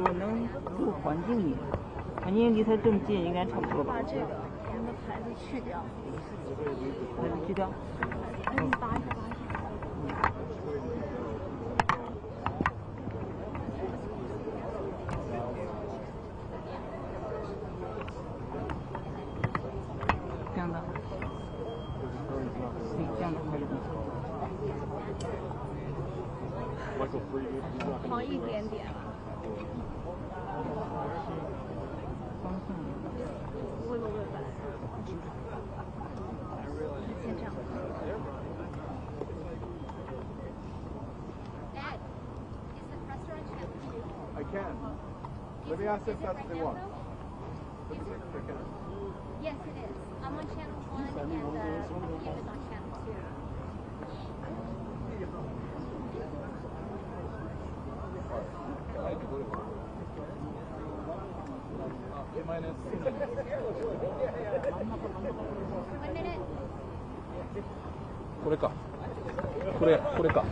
我能录环境音，环境音离它这么近，应该差不多吧。把这个我们的牌子去掉。牌子去掉。你拔一下，拔一下。这样的。对，这样的可以。放一点点吧。方向。不会吧？先这样。I can. Let me ask if that's what they want. Yes, it is. I'm on channel 1 and the computer is on channel 2. A-minus. 1 minute. これか。これか。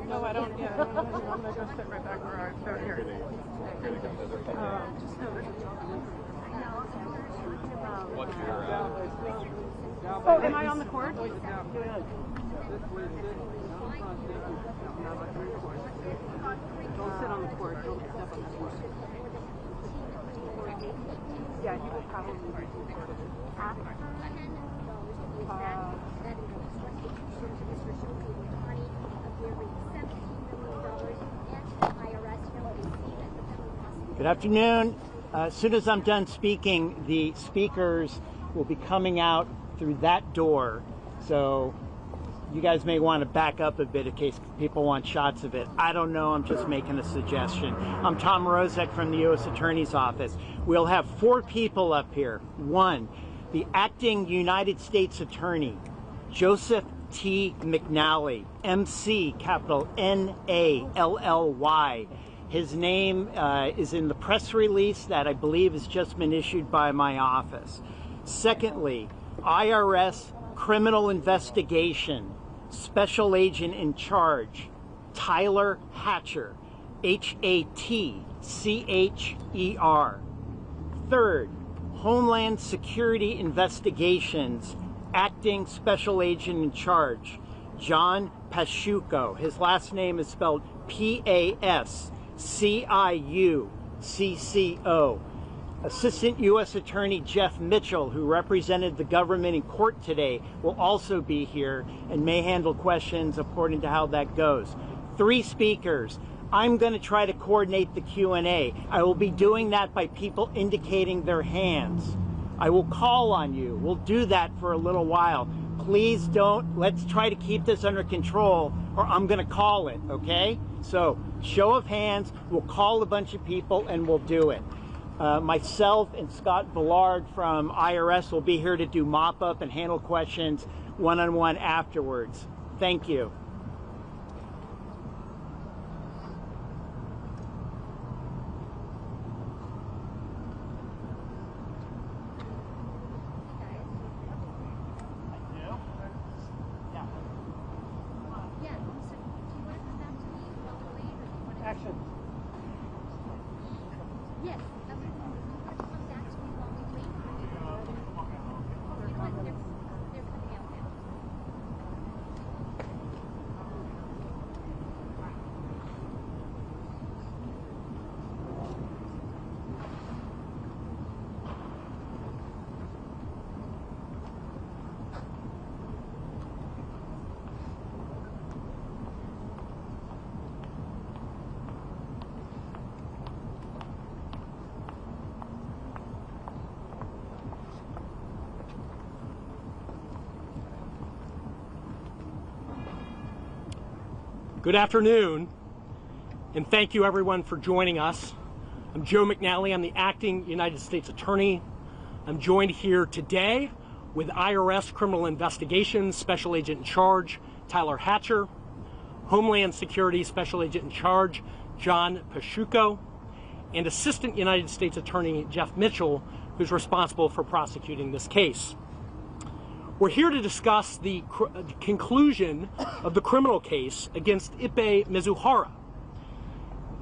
No, I don't. Yeah, I'm gonna go sit right back where I sat here. Oh, am I on the court? Don't sit on the court. Don't step on the court. Yeah, he will probably be recorded. Good afternoon. As soon as I'm done speaking, the speakers will be coming out through that door. So you guys may want to back up a bit in case people want shots of it. I don't know. I'm just making a suggestion. I'm Tom Rozek from the U.S. Attorney's Office. We'll have 4 people up here. 1, the acting United States Attorney, Joseph T. McNally, MC, capital N-A-L-L-Y. His name is in the press release that I believe has just been issued by my office. Secondly, IRS Criminal Investigation, Special Agent in Charge, Tyler Hatcher, H-A-T-C-H-E-R. Third, Homeland Security Investigations, Acting Special Agent in Charge, John Pasciucco. His last name is spelled P-A-S-C-I-U-C-C-O. Assistant U.S. Attorney Jeff Mitchell, who represented the government in court today, will also be here and may handle questions according to how that goes. 3 speakers. I'm going to try to coordinate the Q&A. I will be doing that by people indicating their hands. I will call on you. We'll do that for a little while. Please don't. Let's try to keep this under control or I'm going to call it, okay? So, show of hands. We'll call a bunch of people and we'll do it. Myself and Scott Villard from IRS will be here to do mop-up and handle questions one-on-one afterwards. Thank you. Action. Yes. Good afternoon, and thank you everyone for joining us. I'm Joe McNally. I'm the acting United States Attorney. I'm joined here today with IRS Criminal Investigations Special Agent in Charge, Tyler Hatcher, Homeland Security Special Agent in Charge, John Pasciucco, and Assistant United States Attorney Jeff Mitchell, who's responsible for prosecuting this case. We're here to discuss the conclusion of the criminal case against Ippei Mizuhara.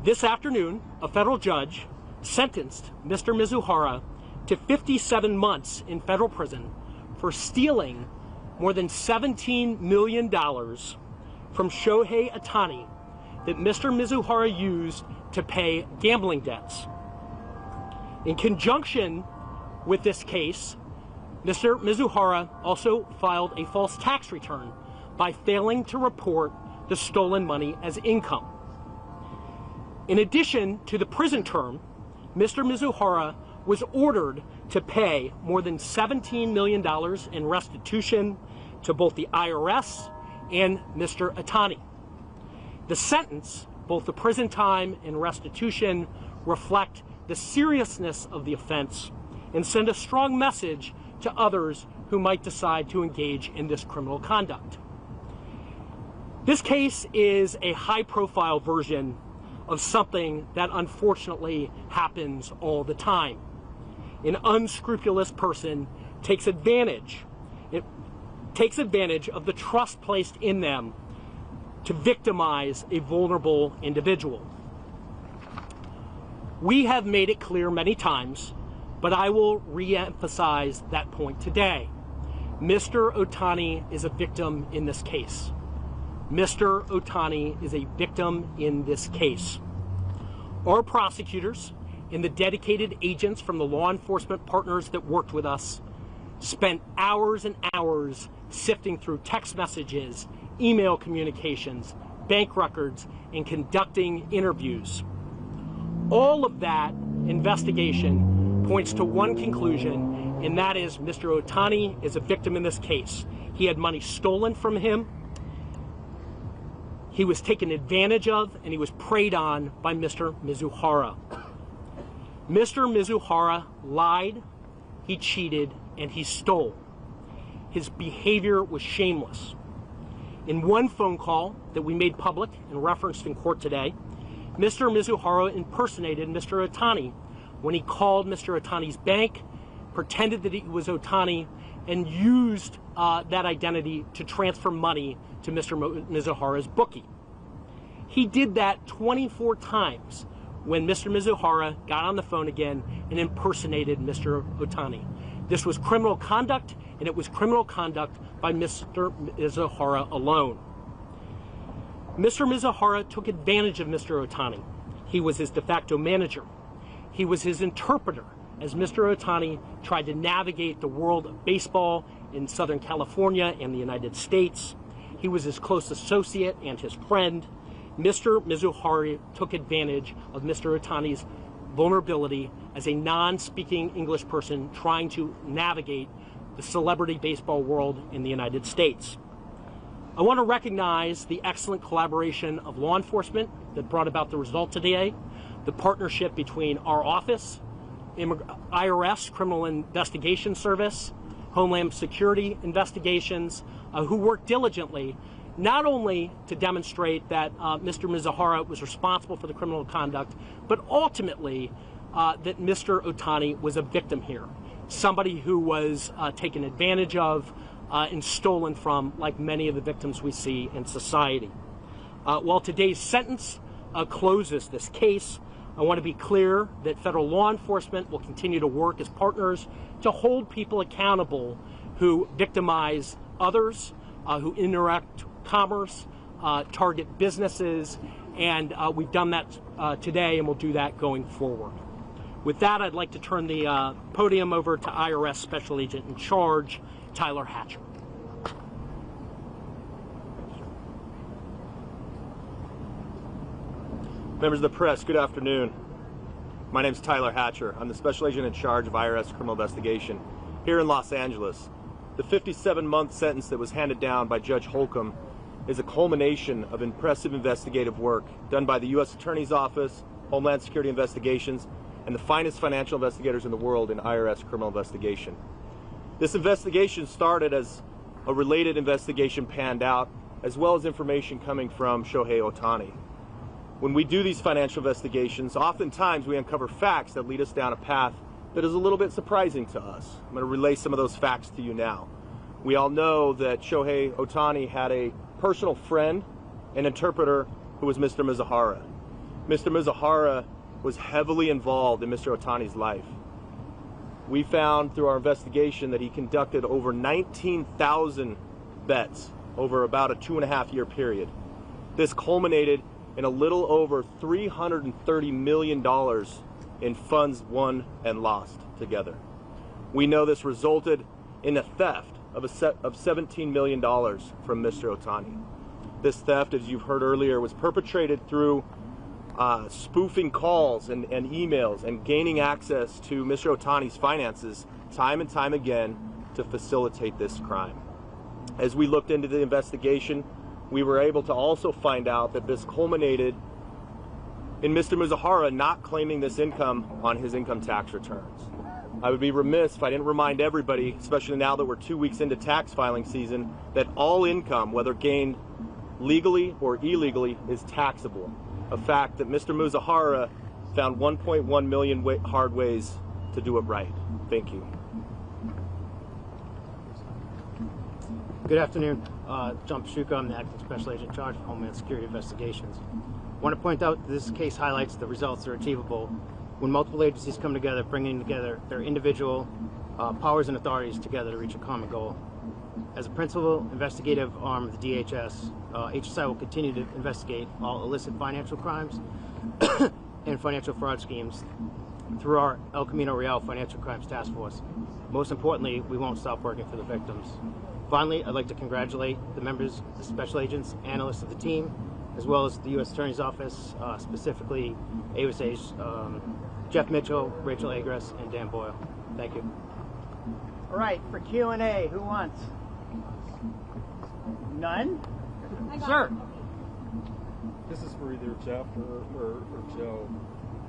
This afternoon, a federal judge sentenced Mr. Mizuhara to 57 months in federal prison for stealing more than $17 million from Shohei Ohtani that Mr. Mizuhara used to pay gambling debts. In conjunction with this case, Mr. Mizuhara also filed a false tax return by failing to report the stolen money as income. In addition to the prison term, Mr. Mizuhara was ordered to pay more than $17 million in restitution to both the IRS and Mr. Ohtani. The sentence, both the prison time and restitution, reflect the seriousness of the offense and send a strong message to others who might decide to engage in this criminal conduct. This case is a high-profile version of something that unfortunately happens all the time. An unscrupulous person takes advantage of the trust placed in them to victimize a vulnerable individual. We have made it clear many times, but I will re-emphasize that point today. Mr. Ohtani is a victim in this case. Mr. Ohtani is a victim in this case. Our prosecutors and the dedicated agents from the law enforcement partners that worked with us spent hours and hours sifting through text messages, email communications, bank records, and conducting interviews. All of that investigation points to one conclusion, and that is Mr. Ohtani is a victim in this case. He had money stolen from him. He was taken advantage of, and he was preyed on by Mr. Mizuhara. Mr. Mizuhara lied, he cheated, and he stole. His behavior was shameless. In one phone call that we made public and referenced in court today, Mr. Mizuhara impersonated Mr. Ohtani when he called Mr. Ohtani's bank, pretended that he was Ohtani, and used that identity to transfer money to Mr. Mizuhara's bookie. He did that 24 times when Mr. Mizuhara got on the phone again and impersonated Mr. Ohtani. This was criminal conduct, and it was criminal conduct by Mr. Mizuhara alone. Mr. Mizuhara took advantage of Mr. Ohtani. He was his de facto manager. He was his interpreter as Mr. Ohtani tried to navigate the world of baseball in Southern California and the United States. He was his close associate and his friend. Mr. Mizuhara took advantage of Mr. Ohtani's vulnerability as a non-speaking English person trying to navigate the celebrity baseball world in the United States. I want to recognize the excellent collaboration of law enforcement that brought about the result today, the partnership between our office, IRS, Criminal Investigation Service, Homeland Security Investigations, who worked diligently not only to demonstrate that Mr. Mizuhara was responsible for the criminal conduct, but ultimately that Mr. Ohtani was a victim here, somebody who was taken advantage of and stolen from, like many of the victims we see in society. While today's sentence closes this case, I want to be clear that federal law enforcement will continue to work as partners to hold people accountable who victimize others, who interact commerce, target businesses, and we've done that today, and we'll do that going forward. With that, I'd like to turn the podium over to IRS Special Agent in Charge, Tyler Hatcher. Members of the press, good afternoon. My name is Tyler Hatcher. I'm the Special Agent in charge of IRS Criminal Investigation here in Los Angeles. The 57-month sentence that was handed down by Judge Holcomb is a culmination of impressive investigative work done by the U.S. Attorney's Office, Homeland Security Investigations, and the finest financial investigators in the world in IRS criminal investigation. This investigation started as a related investigation panned out, as well as information coming from Shohei Ohtani. When we do these financial investigations, oftentimes we uncover facts that lead us down a path that is a little bit surprising to us. I'm going to relay some of those facts to you now. We all know that Shohei Ohtani had a personal friend and interpreter who was Mr. Mizuhara. Mr. Mizuhara was heavily involved in Mr. Ohtani's life. We found through our investigation that he conducted over 19,000 bets over about a 2.5-year period. This culminated in a little over $330 million in funds won and lost together. We know this resulted in a theft of $17 million from Mr. Ohtani. This theft, as you've heard earlier, was perpetrated through spoofing calls and emails and gaining access to Mr. Ohtani's finances time and time again to facilitate this crime. As we looked into the investigation, we were able to also find out that this culminated in Mr. Mizuhara not claiming this income on his income tax returns. I would be remiss if I didn't remind everybody, especially now that we're 2 weeks into tax filing season, that all income, whether gained legally or illegally, is taxable, a fact that Mr. Muzahara found 1.1 million hard ways to do it right. Thank you. Good afternoon. John Pashuka, I'm the Acting Special Agent in charge of Homeland Security Investigations. I want to point out that this case highlights the results that are achievable when multiple agencies come together, bringing together their individual powers and authorities together to reach a common goal. As a principal investigative arm of the DHS, HSI will continue to investigate all illicit financial crimes and financial fraud schemes through our El Camino Real Financial Crimes Task Force. Most importantly, we won't stop working for the victims. Finally, I'd like to congratulate the members, the special agents, analysts of the team, as well as the U.S. Attorney's Office, specifically AUSA's Jeff Mitchell, Rachel Agras, and Dan Boyle. Thank you. All right, for Q&A, who wants? None? Sir. This is for either Jeff or Joe.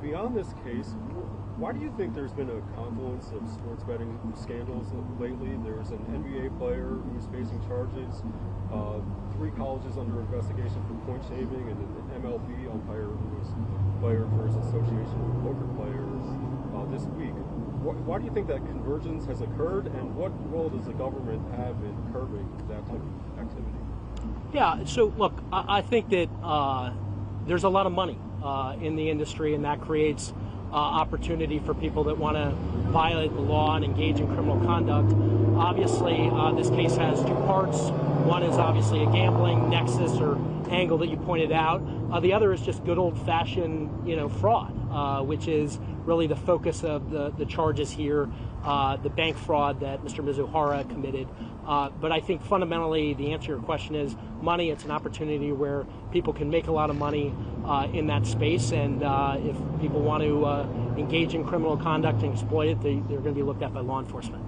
Beyond this case, why do you think there's been a confluence of sports betting scandals lately? There's an NBA player who's facing charges, 3 colleges under investigation for point shaving, and an MLB umpire who was fired for his association with poker players this week. Why do you think that convergence has occurred, and what role does the government have in curbing that type of activity? Yeah, so look, I think that there's a lot of money in the industry, and that creates opportunity for people that want to violate the law and engage in criminal conduct. Obviously, this case has 2 parts. One is obviously a gambling nexus or angle that you pointed out. The other is just good old-fashioned, fraud, which is really the focus of the charges here, the bank fraud that Mr. Mizuhara committed. But I think fundamentally the answer to your question is money. It's an opportunity where people can make a lot of money in that space, and if people want to engage in criminal conduct and exploit it, they're going to be looked at by law enforcement.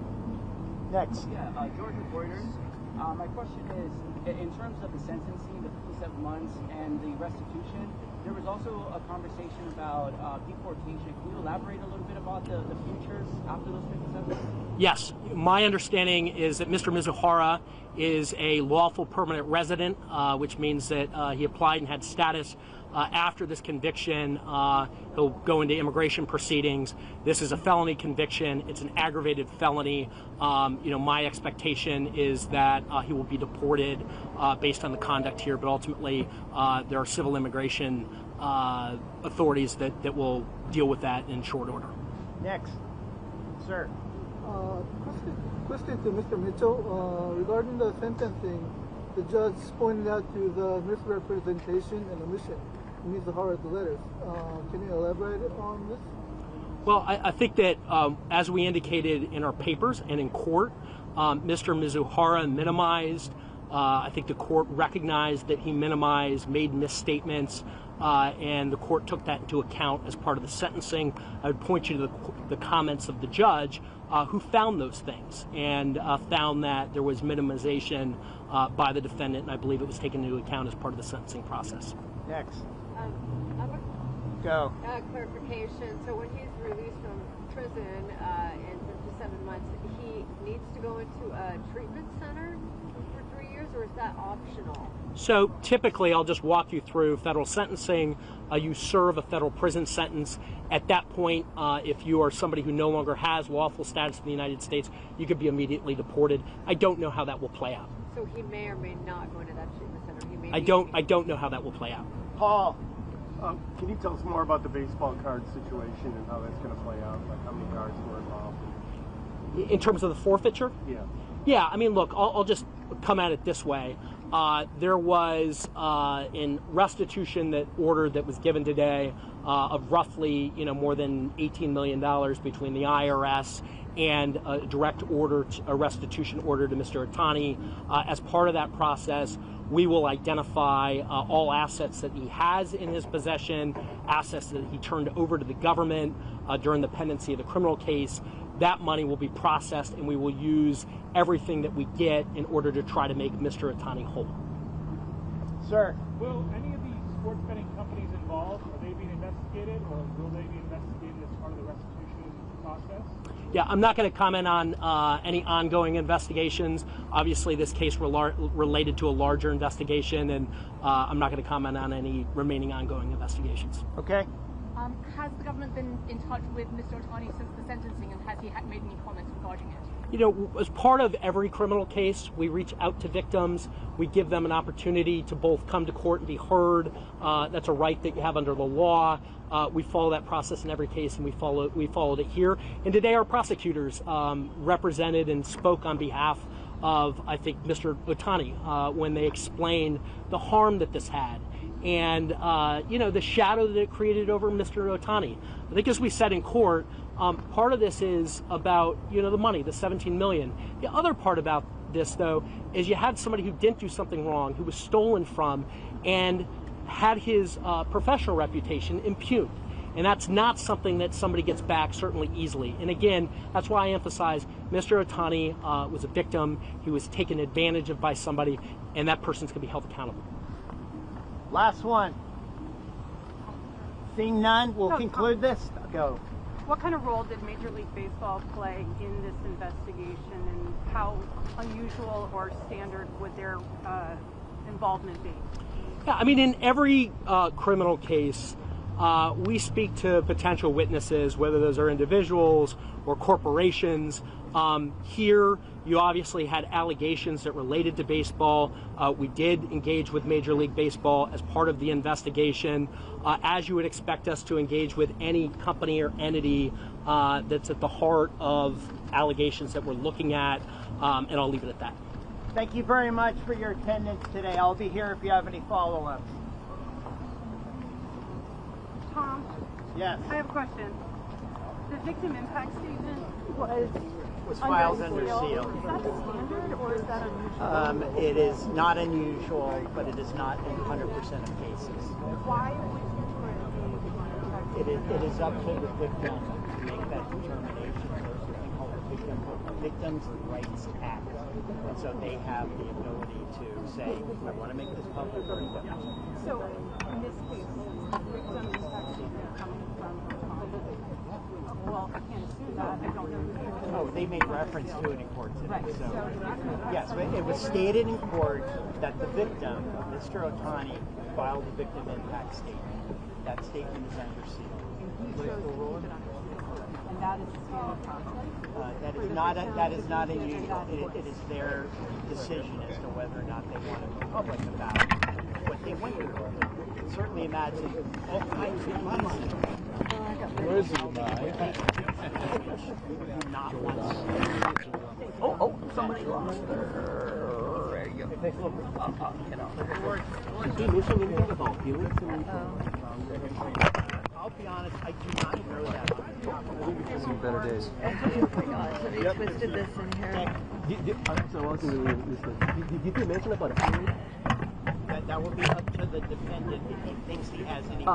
Next. Yeah, George Reuters. My question is, in terms of the sentencing, the 57 months, and the restitution, there was also a conversation about deportation. Can you elaborate a little bit about the futures after those 57 months? Yes. My understanding is that Mr. Mizuhara is a lawful permanent resident, which means that he applied and had status. After this conviction, he'll go into immigration proceedings. This is a felony conviction. It's an aggravated felony. My expectation is that he will be deported based on the conduct here, but ultimately there are civil immigration authorities that will deal with that in short order. Next. Sir. Question to Mr. Mitchell. Regarding the sentencing, the judge pointed out to the misrepresentation and omission in Mizuhara's letters. Can you elaborate on this? Well, I think that as we indicated in our papers and in court, Mr. Mizuhara minimized. I think the court recognized that he minimized, made misstatements, and the court took that into account as part of the sentencing. I would point you to the comments of the judge who found those things and found that there was minimization by the defendant, and I believe it was taken into account as part of the sentencing process. Next. Go. Clarification. So when he's released from prison in 57 months, he needs to go into a treatment center for 3 years, or is that optional? So typically, I'll just walk you through federal sentencing. You serve a federal prison sentence. At that point, if you are somebody who no longer has lawful status in the United States, you could be immediately deported. I don't know how that will play out. So he may or may not go into that treatment center. He may I don't know how that will play out. Paul. Can you tell us more about the baseball card situation and how that's going to play out? Like how many cards were involved? In terms of the forfeiture? Yeah. Yeah, I mean, look, I'll just come at it this way. There was in restitution order that was given today of roughly, more than $18 million between the IRS and a direct order, a restitution order to Mr. Ohtani. As part of that process, we will identify all assets that he has in his possession, assets that he turned over to the government during the pendency of the criminal case. That money will be processed, and we will use everything that we get in order to try to make Mr. Ohtani whole. Sir. Will any of these sports betting companies involved, are they being investigated, or will they be investigated as part of the restitution process? Yeah, I'm not going to comment on any ongoing investigations. Obviously, this case related to a larger investigation, and I'm not going to comment on any remaining ongoing investigations. Okay. Has the government been in touch with Mr. Ohtani since the sentencing, and has he made any comments regarding it? You know, as part of every criminal case, we reach out to victims. We give them an opportunity to both come to court and be heard. That's a right that you have under the law. We follow that process in every case, and we followed it here. And today our prosecutors represented and spoke on behalf of, I think, Mr. Ohtani when they explained the harm that this had. And, you know, the shadow that it created over Mr. Ohtani. I think as we said in court, part of this is about, you know, the money, the $17 million. The other part about this, though, is you had somebody who didn't do something wrong, who was stolen from, and had his professional reputation impugned. And that's not something that somebody gets back certainly easily. And again, that's why I emphasize Mr. Ohtani was a victim. He was taken advantage of by somebody, and that person's going to be held accountable. Last one. Seeing none, we'll conclude this. Go. What kind of role did Major League Baseball play in this investigation, and how unusual or standard would their involvement be? Yeah, I mean, in every criminal case, we speak to potential witnesses, whether those are individuals or corporations. Here, you obviously had allegations that related to baseball. We did engage with Major League Baseball as part of the investigation, as you would expect us to engage with any company or entity that's at the heart of allegations that we're looking at, and I'll leave it at that. Thank you very much for your attendance today. I'll be here if you have any follow-ups. Tom? Yes. I have a question. The victim impact statement was filed under seal. Is that standard, or is that unusual? It is not unusual, but it is not in 100% of cases. Why would you put It is up to the victim to make that determination. There's something called a Victims' Rights Act. And so they have the ability to say, I want to make this public or I don't. So, in this case, the victim impact statement coming from well, I can't assume that. I don't know. Oh, they made reference to it in court today. Right. So yes, it was stated in court that the victim, Mr. Ohtani, filed a victim impact statement. That statement is under seal. And that is the standard process? That is not unusual. It is their decision as to whether or not they want to be public about what they went through. You can certainly imagine all kinds of cases. Where is he? Not once. Somebody lost her. There you go. I'll be honest, I do not know that. Some better days. Oh my gosh, have you twisted this in here? That will be up to the defendant if he thinks he has any.